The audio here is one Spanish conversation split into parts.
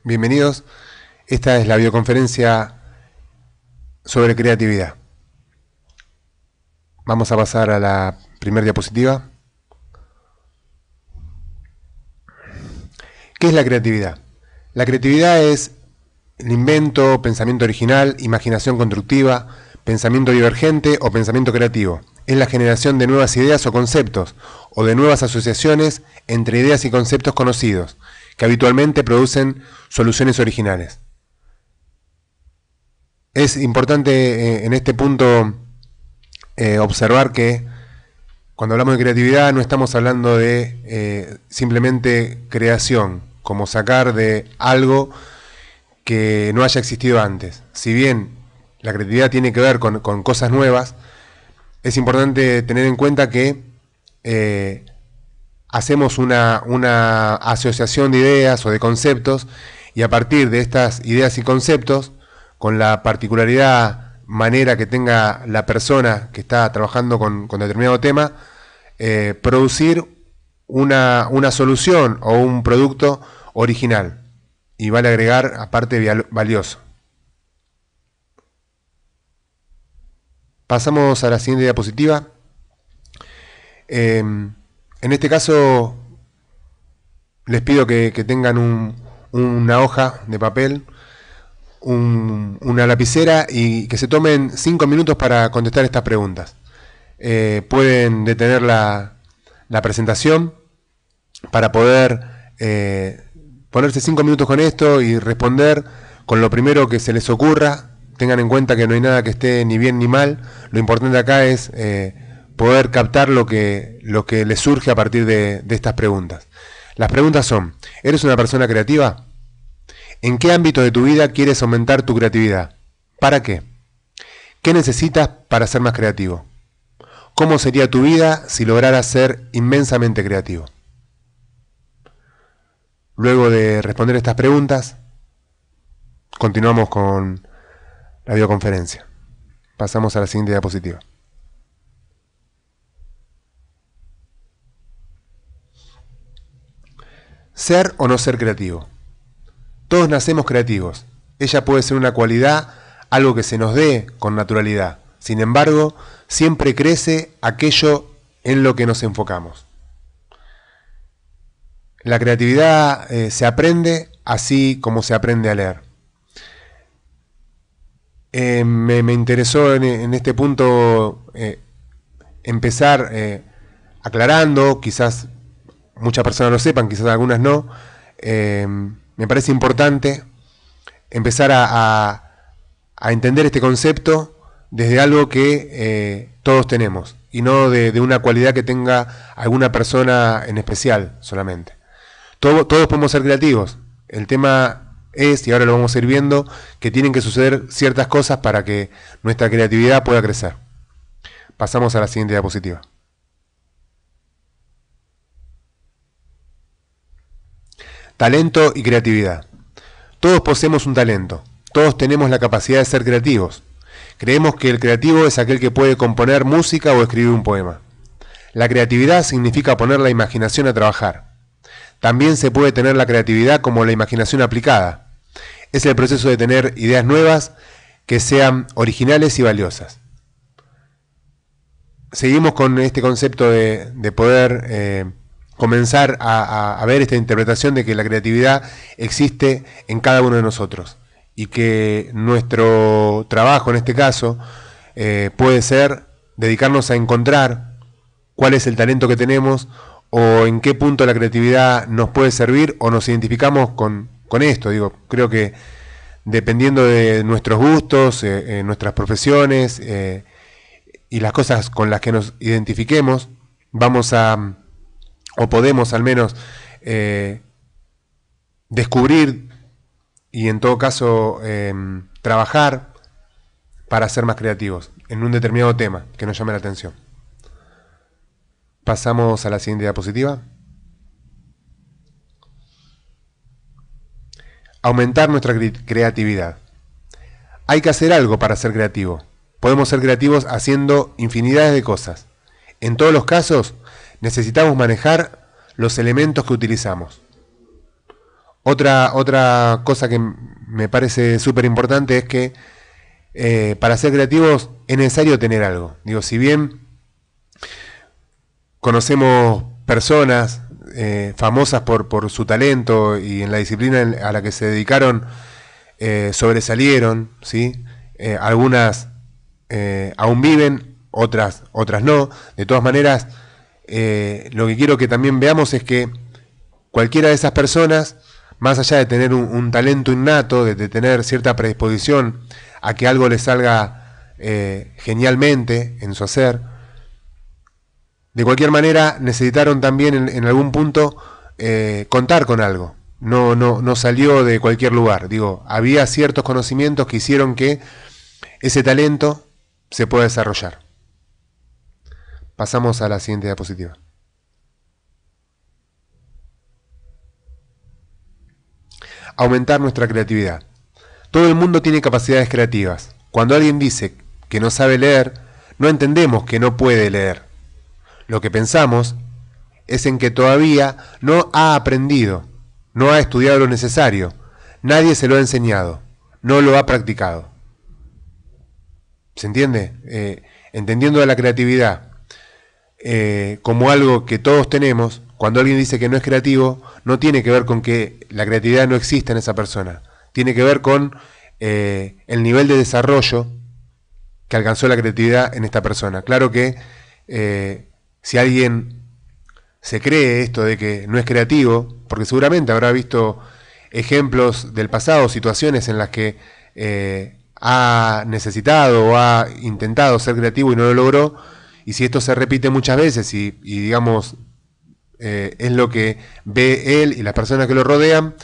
Bienvenidos. Esta es la videoconferencia sobre creatividad. Vamos a pasar a la primera diapositiva. ¿Qué es la creatividad? La creatividad es el invento, pensamiento original, imaginación constructiva, pensamiento divergente o pensamiento creativo. Es la generación de nuevas ideas o conceptos, o de nuevas asociaciones entre ideas y conceptos conocidos, que habitualmente producen soluciones originales. Es importante en este punto observar que cuando hablamos de creatividad no estamos hablando de simplemente creación, como sacar de algo que no haya existido antes. Si bien la creatividad tiene que ver con cosas nuevas, es importante tener en cuenta que hacemos una asociación de ideas o de conceptos, y a partir de estas ideas y conceptos, con la particularidad manera que tenga la persona que está trabajando con determinado tema, producir una solución o un producto original, y vale agregar aparte valioso. Pasamos a la siguiente diapositiva. En este caso les pido que tengan una hoja de papel, una lapicera, y que se tomen 5 minutos para contestar estas preguntas. Pueden detener la presentación para poder ponerse 5 minutos con esto y responder con lo primero que se les ocurra. Tengan en cuenta que no hay nada que esté ni bien ni mal. Lo importante acá es poder captar lo que les surge a partir de estas preguntas. Las preguntas son: ¿eres una persona creativa? ¿En qué ámbito de tu vida quieres aumentar tu creatividad? ¿Para qué? ¿Qué necesitas para ser más creativo? ¿Cómo sería tu vida si lograras ser inmensamente creativo? Luego de responder estas preguntas, continuamos con la videoconferencia. Pasamos a la siguiente diapositiva. Ser o no ser creativo. Todos nacemos creativos. Ella puede ser una cualidad, algo que se nos dé con naturalidad. Sin embargo, siempre crece aquello en lo que nos enfocamos. La creatividad se aprende así como se aprende a leer. Me interesó en este punto empezar aclarando, quizás muchas personas lo sepan, quizás algunas no. Me parece importante empezar a entender este concepto desde algo que todos tenemos, y no de una cualidad que tenga alguna persona en especial solamente. Todos podemos ser creativos. El tema es, y ahora lo vamos a ir viendo, que tienen que suceder ciertas cosas para que nuestra creatividad pueda crecer. Pasamos a la siguiente diapositiva. Talento y creatividad. Todos poseemos un talento. Todos tenemos la capacidad de ser creativos. Creemos que el creativo es aquel que puede componer música o escribir un poema. La creatividad significa poner la imaginación a trabajar. También se puede tener la creatividad como la imaginación aplicada. Es el proceso de tener ideas nuevas que sean originales y valiosas. Seguimos con este concepto de poder comenzar a ver esta interpretación de que la creatividad existe en cada uno de nosotros, y que nuestro trabajo en este caso puede ser dedicarnos a encontrar cuál es el talento que tenemos, o en qué punto la creatividad nos puede servir o nos identificamos con esto. Creo que dependiendo de nuestros gustos, nuestras profesiones y las cosas con las que nos identifiquemos, vamos a, o podemos al menos, descubrir y en todo caso trabajar para ser más creativos en un determinado tema que nos llame la atención. Pasamos a la siguiente diapositiva. Aumentar nuestra creatividad. Hay que hacer algo para ser creativo. Podemos ser creativos haciendo infinidades de cosas. En todos los casos, necesitamos manejar los elementos que utilizamos. Otra cosa que me parece súper importante es que para ser creativos es necesario tener algo. Digo, si bien conocemos personas famosas por su talento y en la disciplina a la que se dedicaron, sobresalieron, ¿sí? Algunas aún viven, otras no. De todas maneras, lo que quiero que también veamos es que cualquiera de esas personas, más allá de tener un talento innato, de tener cierta predisposición a que algo les salga genialmente en su hacer, de cualquier manera necesitaron también en algún punto contar con algo. No salió de cualquier lugar. Digo, había ciertos conocimientos que hicieron que ese talento se pueda desarrollar. Pasamos a la siguiente diapositiva. Aumentar nuestra creatividad. Todo el mundo tiene capacidades creativas. Cuando alguien dice que no sabe leer, no entendemos que no puede leer. Lo que pensamos es en que todavía no ha aprendido, no ha estudiado lo necesario, nadie se lo ha enseñado, no lo ha practicado. ¿Se entiende? Entendiendo la creatividad como algo que todos tenemos, cuando alguien dice que no es creativo, no tiene que ver con que la creatividad no exista en esa persona, tiene que ver con el nivel de desarrollo que alcanzó la creatividad en esta persona. Claro que si alguien se cree esto de que no es creativo, porque seguramente habrá visto ejemplos del pasado, situaciones en las que ha necesitado o ha intentado ser creativo y no lo logró, y si esto se repite muchas veces y digamos es lo que ve él y las personas que lo rodean,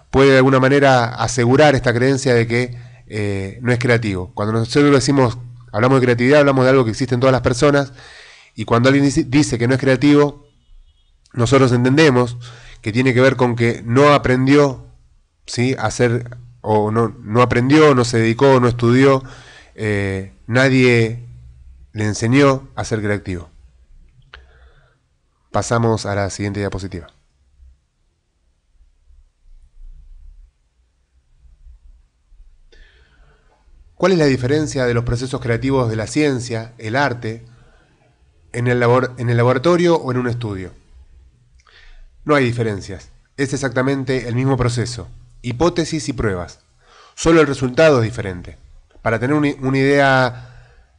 puede de alguna manera asegurar esta creencia de que no es creativo. Cuando nosotros decimos, hablamos de creatividad, hablamos de algo que existe en todas las personas, y cuando alguien dice que no es creativo, nosotros entendemos que tiene que ver con que no aprendió, ¿sí?, a hacer, o no aprendió, no se dedicó, no estudió, nadie le enseñó a ser creativo. Pasamos a la siguiente diapositiva. ¿Cuál es la diferencia de los procesos creativos de la ciencia, el arte, en el laboratorio o en un estudio? No hay diferencias. Es exactamente el mismo proceso. Hipótesis y pruebas. Solo el resultado es diferente. Para tener una idea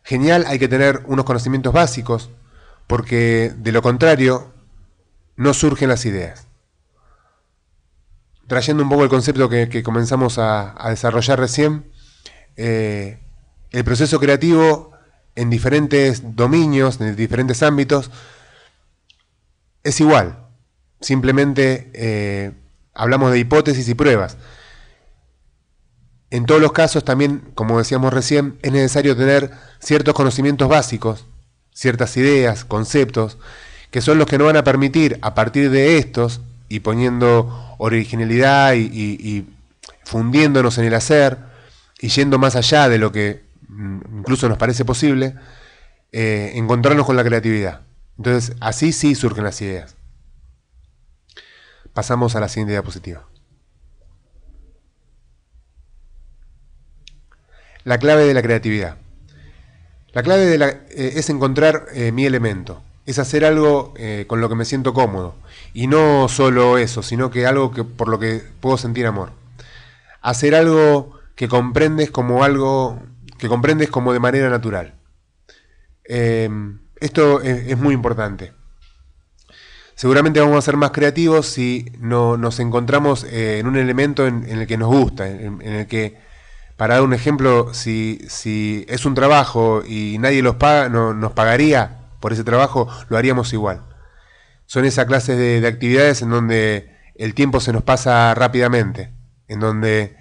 genial hay que tener unos conocimientos básicos, porque de lo contrario no surgen las ideas. Trayendo un poco el concepto que comenzamos a desarrollar recién, el proceso creativo en diferentes dominios, en diferentes ámbitos, es igual. Simplemente hablamos de hipótesis y pruebas. En todos los casos también, como decíamos recién, es necesario tener ciertos conocimientos básicos, ciertas ideas, conceptos, que son los que nos van a permitir, a partir de estos, y poniendo originalidad y fundiéndonos en el hacer, y yendo más allá de lo que incluso nos parece posible, encontrarnos con la creatividad. Entonces, así sí surgen las ideas. Pasamos a la siguiente diapositiva. La clave de la creatividad. La clave es encontrar mi elemento. Es hacer algo con lo que me siento cómodo. Y no solo eso, sino que algo por lo que puedo sentir amor. Hacer algo que comprendes como de manera natural. Esto es muy importante. Seguramente vamos a ser más creativos si nos encontramos en un elemento en el que nos gusta, en el que, para dar un ejemplo, si es un trabajo y nadie nos pagaría por ese trabajo, lo haríamos igual. Son esas clases de actividades en donde el tiempo se nos pasa rápidamente, en donde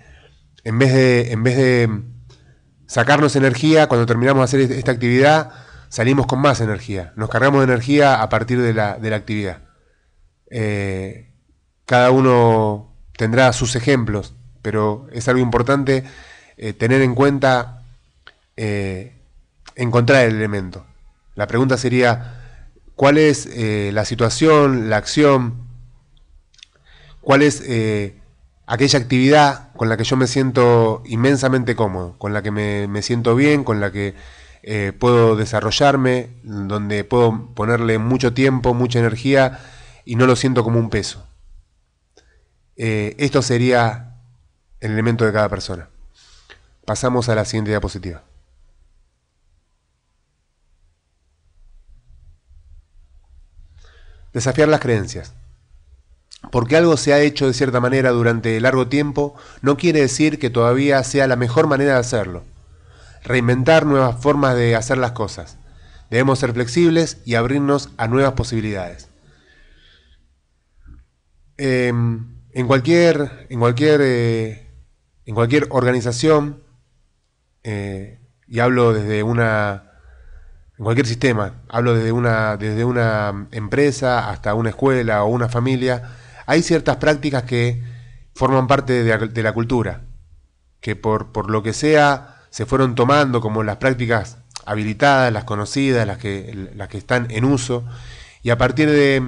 en vez de sacarnos energía, cuando terminamos de hacer esta actividad, salimos con más energía, nos cargamos de energía a partir de la actividad. Cada uno tendrá sus ejemplos, pero es algo importante tener en cuenta encontrar el elemento. La pregunta sería, ¿cuál es la situación, la acción? ¿Cuál es aquella actividad con la que yo me siento inmensamente cómodo, con la que me siento bien, con la que puedo desarrollarme, donde puedo ponerle mucho tiempo, mucha energía y no lo siento como un peso. Esto sería el elemento de cada persona. Pasamos a la siguiente diapositiva. Desafiar las creencias. Porque algo se ha hecho de cierta manera durante largo tiempo, no quiere decir que todavía sea la mejor manera de hacerlo. Reinventar nuevas formas de hacer las cosas. Debemos ser flexibles y abrirnos a nuevas posibilidades. En cualquier organización, y hablo desde en cualquier sistema, hablo desde una empresa hasta una escuela o una familia, hay ciertas prácticas que forman parte de la cultura, que por lo que sea se fueron tomando como las prácticas habilitadas, las conocidas, las que están en uso, y a partir de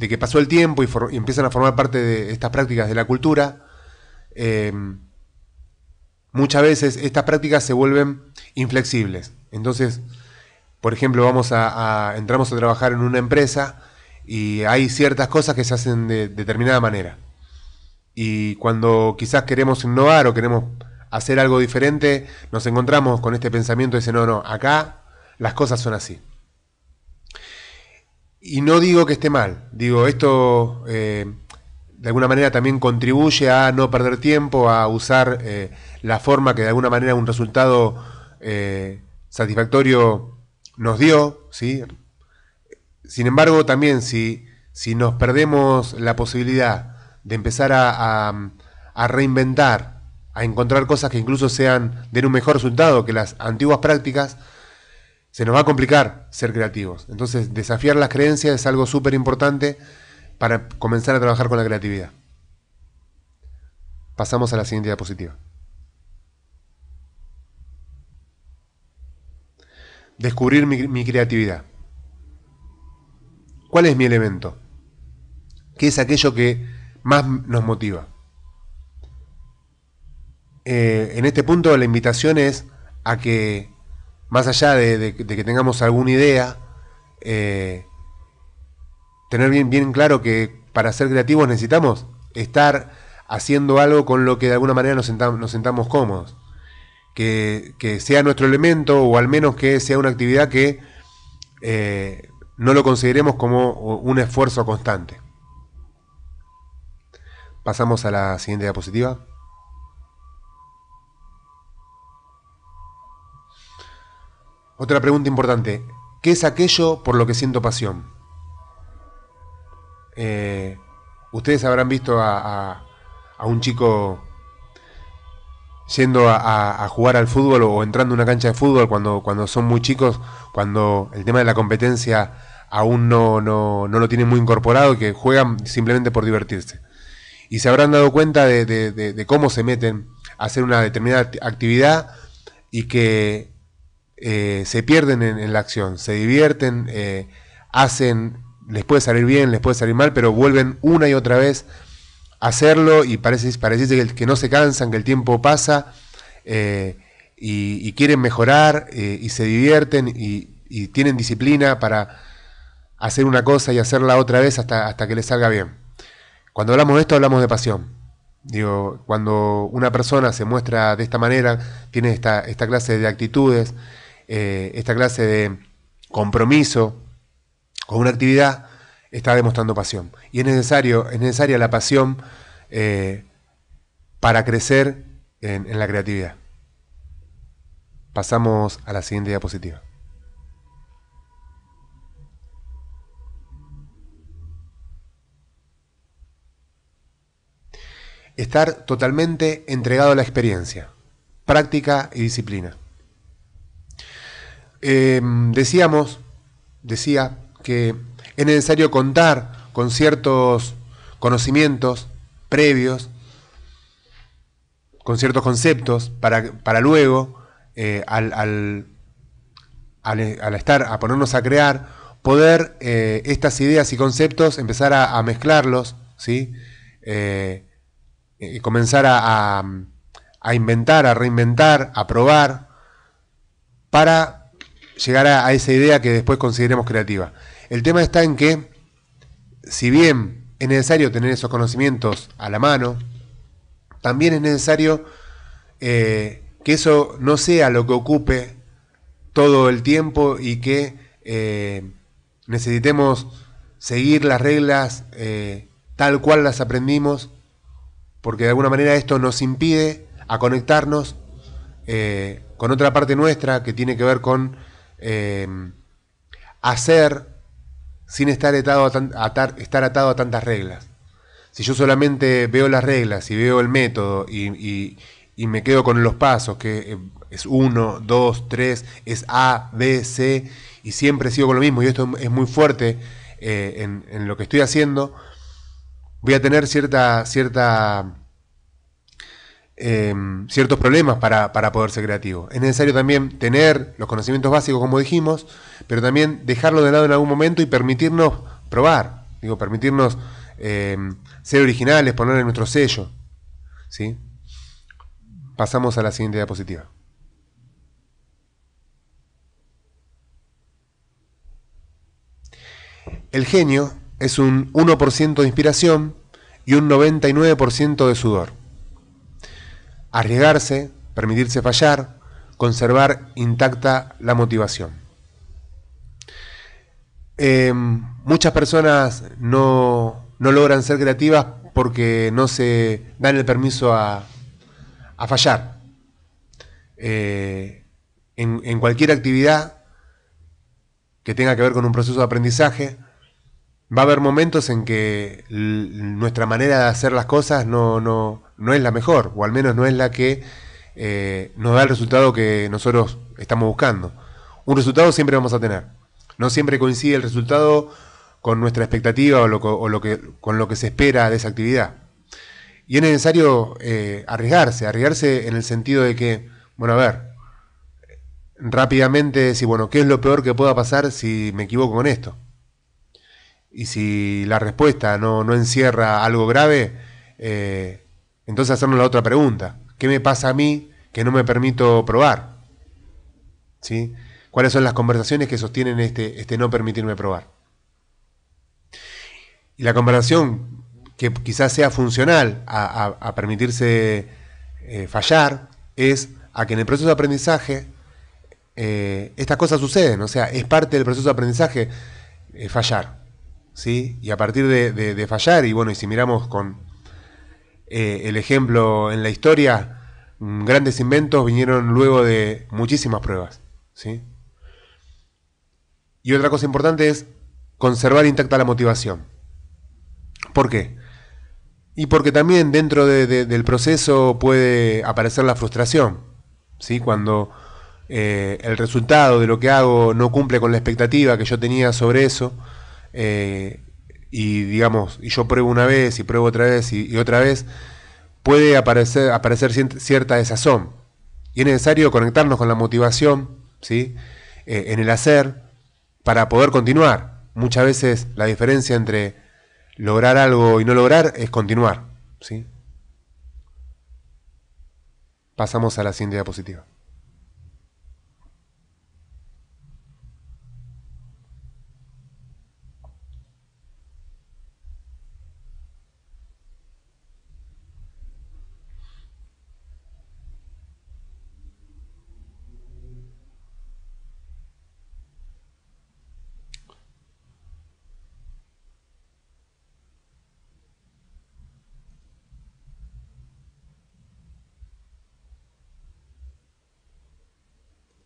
que pasó el tiempo y empiezan a formar parte de estas prácticas de la cultura, muchas veces estas prácticas se vuelven inflexibles. Entonces, por ejemplo, entramos a trabajar en una empresa y hay ciertas cosas que se hacen de determinada manera. Y cuando quizás queremos innovar o queremos hacer algo diferente, nos encontramos con este pensamiento de decir, no, acá las cosas son así. Y no digo que esté mal, digo, esto de alguna manera también contribuye a no perder tiempo, a usar la forma que de alguna manera un resultado satisfactorio nos dio, ¿sí? Sin embargo, también si nos perdemos la posibilidad de empezar a reinventar, a encontrar cosas que incluso den un mejor resultado que las antiguas prácticas, se nos va a complicar ser creativos. Entonces, desafiar las creencias es algo súper importante para comenzar a trabajar con la creatividad. Pasamos a la siguiente diapositiva. Descubrir mi creatividad. ¿Cuál es mi elemento? ¿Qué es aquello que más nos motiva? En este punto la invitación es a que, más allá de que tengamos alguna idea, tener bien claro que para ser creativos necesitamos estar haciendo algo con lo que de alguna manera nos sentamos cómodos. Que sea nuestro elemento, o al menos que sea una actividad que no lo consideremos como un esfuerzo constante. Pasamos a la siguiente diapositiva. Otra pregunta importante. ¿Qué es aquello por lo que siento pasión? Ustedes habrán visto a un chico yendo a jugar al fútbol o entrando a una cancha de fútbol cuando son muy chicos, cuando el tema de la competencia aún no lo tienen muy incorporado y que juegan simplemente por divertirse. Y se habrán dado cuenta de cómo se meten a hacer una determinada actividad y que se pierden en la acción, se divierten, les puede salir bien, les puede salir mal, pero vuelven una y otra vez hacerlo y parece que no se cansan, que el tiempo pasa y quieren mejorar y se divierten y tienen disciplina para hacer una cosa y hacerla otra vez hasta que les salga bien. Cuando hablamos de esto hablamos de pasión. Digo, cuando una persona se muestra de esta manera, tiene esta clase de actitudes, esta clase de compromiso con una actividad, está demostrando pasión. Y es necesaria la pasión para crecer en la creatividad. Pasamos a la siguiente diapositiva. Estar totalmente entregado a la experiencia, práctica y disciplina. Decía que es necesario contar con ciertos conocimientos previos, con ciertos conceptos, para luego, al ponernos a crear, poder estas ideas y conceptos empezar a mezclarlos ¿sí? Comenzar a inventar, a reinventar, a probar, para llegar a esa idea que después consideremos creativa. El tema está en que, si bien es necesario tener esos conocimientos a la mano, también es necesario que eso no sea lo que ocupe todo el tiempo y que necesitemos seguir las reglas tal cual las aprendimos, porque de alguna manera esto nos impide a conectarnos con otra parte nuestra que tiene que ver con hacer sin estar atado a tantas reglas. Si yo solamente veo las reglas y veo el método y me quedo con los pasos, que es 1, 2, 3, es A, B, C, y siempre sigo con lo mismo, y esto es muy fuerte en lo que estoy haciendo, voy a tener ciertos problemas para poder ser creativo. Es necesario también tener los conocimientos básicos, como dijimos, pero también dejarlo de lado en algún momento y permitirnos probar, permitirnos ser originales, ponerle nuestro sello, ¿sí? Pasamos a la siguiente diapositiva. El genio es un 1% de inspiración y un 99% de sudor. Arriesgarse, permitirse fallar, conservar intacta la motivación. Muchas personas no logran ser creativas porque no se dan el permiso a fallar. En cualquier actividad que tenga que ver con un proceso de aprendizaje, va a haber momentos en que nuestra manera de hacer las cosas no es la mejor, o al menos no es la que nos da el resultado que nosotros estamos buscando. Un resultado siempre vamos a tener. No siempre coincide el resultado con nuestra expectativa con lo que se espera de esa actividad. Y es necesario arriesgarse en el sentido de que, bueno, a ver, rápidamente decir, bueno, ¿qué es lo peor que pueda pasar si me equivoco con esto? Y si la respuesta no encierra algo grave, entonces hacernos la otra pregunta. ¿Qué me pasa a mí que no me permito probar? ¿Sí? ¿Cuáles son las conversaciones que sostienen este no permitirme probar? Y la conversación que quizás sea funcional a permitirse fallar es a que en el proceso de aprendizaje estas cosas suceden. O sea, es parte del proceso de aprendizaje fallar. ¿Sí? Y a partir de fallar, y bueno, y si miramos con el ejemplo en la historia, grandes inventos vinieron luego de muchísimas pruebas, ¿sí? Y otra cosa importante es conservar intacta la motivación. ¿Por qué? Y porque también dentro del proceso puede aparecer la frustración, ¿sí? Cuando el resultado de lo que hago no cumple con la expectativa que yo tenía sobre eso, y digamos, y yo pruebo una vez y pruebo otra vez y otra vez, puede aparecer cierta desazón, y es necesario conectarnos con la motivación, ¿sí? En el hacer, para poder continuar. Muchas veces la diferencia entre lograr algo y no lograr es continuar, ¿sí? Pasamos a la siguiente diapositiva.